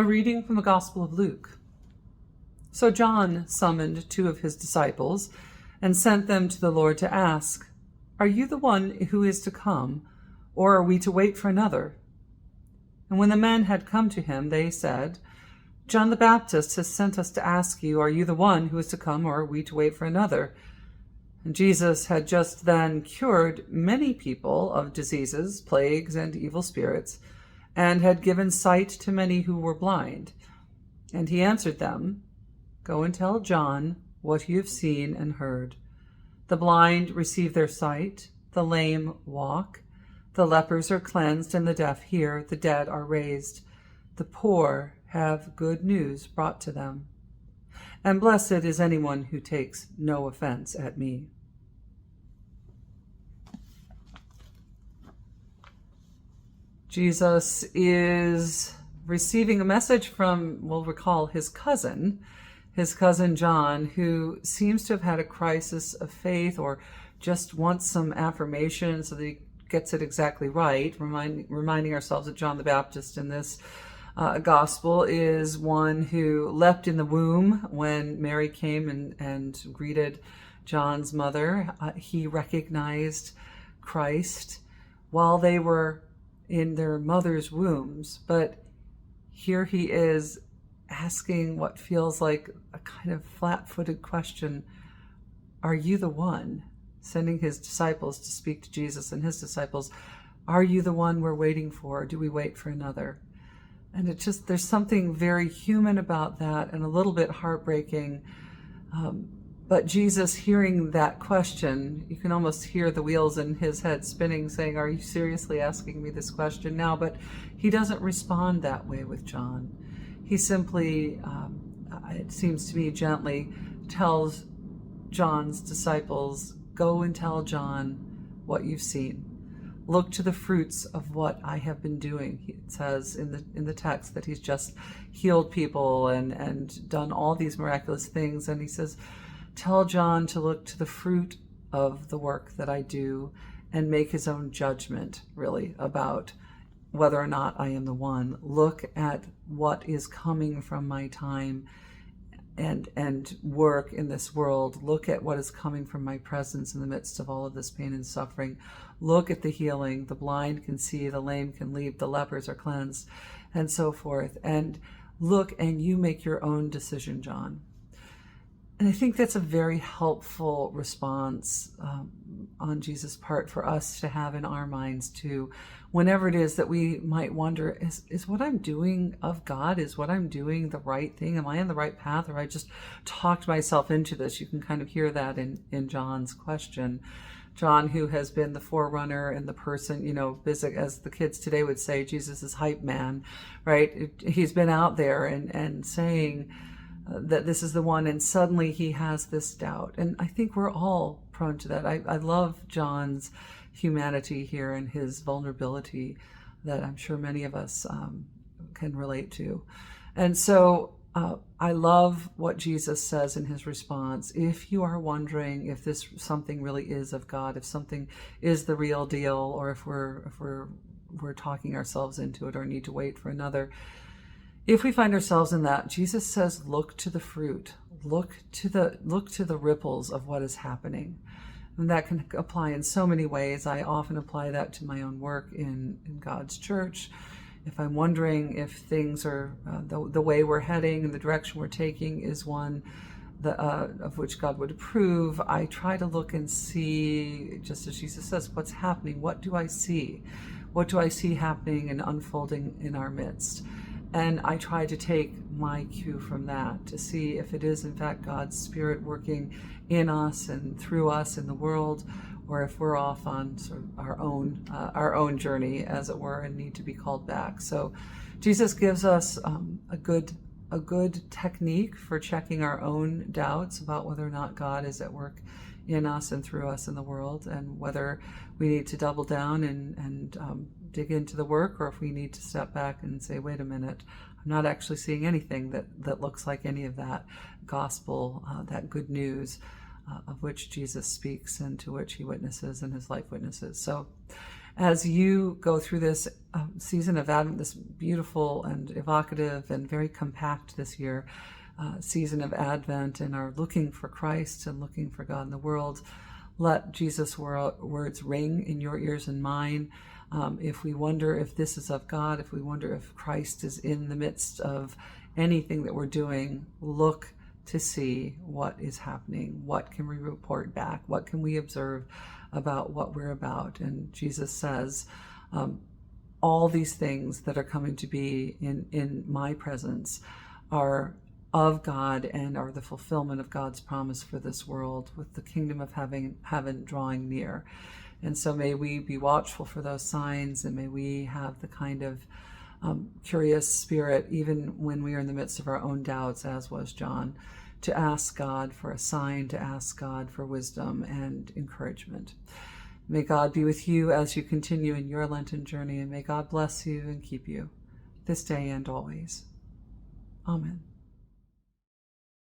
A reading from the Gospel of Luke. So John summoned 2 of his disciples and sent them to the Lord to ask, "Are you the one who is to come, or are we to wait for another?" And when the men had come to him, they said, "John the Baptist has sent us to ask you, are you the one who is to come, or are we to wait for another?" And Jesus had just then cured many people of diseases, plagues, and evil spirits, and had given sight to many who were blind. And he answered them, "Go and tell John what you have seen and heard. The blind receive their sight, the lame walk, the lepers are cleansed, and the deaf hear, the dead are raised, the poor have good news brought to them. And blessed is anyone who takes no offense at me." Jesus is receiving a message from, we'll recall, his cousin John, who seems to have had a crisis of faith or just wants some affirmation so that he gets it exactly right, reminding ourselves that John the Baptist in this gospel is one who leapt in the womb when Mary came and greeted John's mother. He recognized Christ while they were in their mother's wombs, but here he is asking what feels like a kind of flat-footed question, "Are you the one?" Sending his disciples to speak to Jesus, and his disciples, "Are you the one we're waiting for? Do we wait for another?" And it just, there's something very human about that and a little bit heartbreaking. But Jesus, hearing that question, you can almost hear the wheels in his head spinning, saying, "Are you seriously asking me this question now?" But he doesn't respond that way with John. He simply, it seems to me, gently tells John's disciples, "Go and tell John what you've seen. Look to the fruits of what I have been doing." It says in the text that he's just healed people and done all these miraculous things. And he says, "Tell John to look to the fruit of the work that I do and make his own judgment, really, about whether or not I am the one. Look at what is coming from my time and work in this world. Look at what is coming from my presence in the midst of all of this pain and suffering. Look at the healing. The blind can see, the lame can leap, the lepers are cleansed, and so forth. And look, and you make your own decision, John." And I think that's a very helpful response on Jesus' part for us to have in our minds too. Whenever it is that we might wonder, is what I'm doing of God? Is what I'm doing the right thing? Am I on the right path? Or I just talked myself into this? You can kind of hear that in John's question. John, who has been the forerunner and the person, as the kids today would say, Jesus' hype man, right? He's been out there and saying that this is the one, and suddenly he has this doubt. And I think we're all prone to that. I love John's humanity here and his vulnerability that I'm sure many of us can relate to. And so I love what Jesus says in his response. If you are wondering if this something really is of God, if something is the real deal, or if we're talking ourselves into it or need to wait for another, if we find ourselves in that, Jesus says, look to the fruit, look to the ripples of what is happening. And that can apply in so many ways. I often apply that to my own work in God's church. If I'm wondering if things are, the way we're heading and the direction we're taking is one of which God would approve, I try to look and see, just as Jesus says, what's happening? What do I see? What do I see happening and unfolding in our midst? And I try to take my cue from that to see if it is in fact God's Spirit working in us and through us in the world, or if we're off on sort of our own journey, as it were, and need to be called back. So Jesus gives us a good technique for checking our own doubts about whether or not God is at work in us and through us in the world, and whether we need to double down and dig into the work, or if we need to step back and say, wait a minute, I'm not actually seeing anything that looks like any of that gospel, that good news of which Jesus speaks and to which he witnesses and his life witnesses. So as you go through this season of Advent, this beautiful and evocative and very compact this year season of Advent, and are looking for Christ and looking for God in the world, let Jesus' words ring in your ears and mine. If we wonder if this is of God, if we wonder if Christ is in the midst of anything that we're doing, look to see what is happening. What can we report back? What can we observe about what we're about? And Jesus says, all these things that are coming to be in my presence are of God and are the fulfillment of God's promise for this world, with the kingdom of heaven drawing near. And so may we be watchful for those signs, and may we have the kind of curious spirit, even when we are in the midst of our own doubts, as was John, to ask God for a sign, to ask God for wisdom and encouragement. May God be with you as you continue in your Lenten journey, and may God bless you and keep you this day and always. Amen.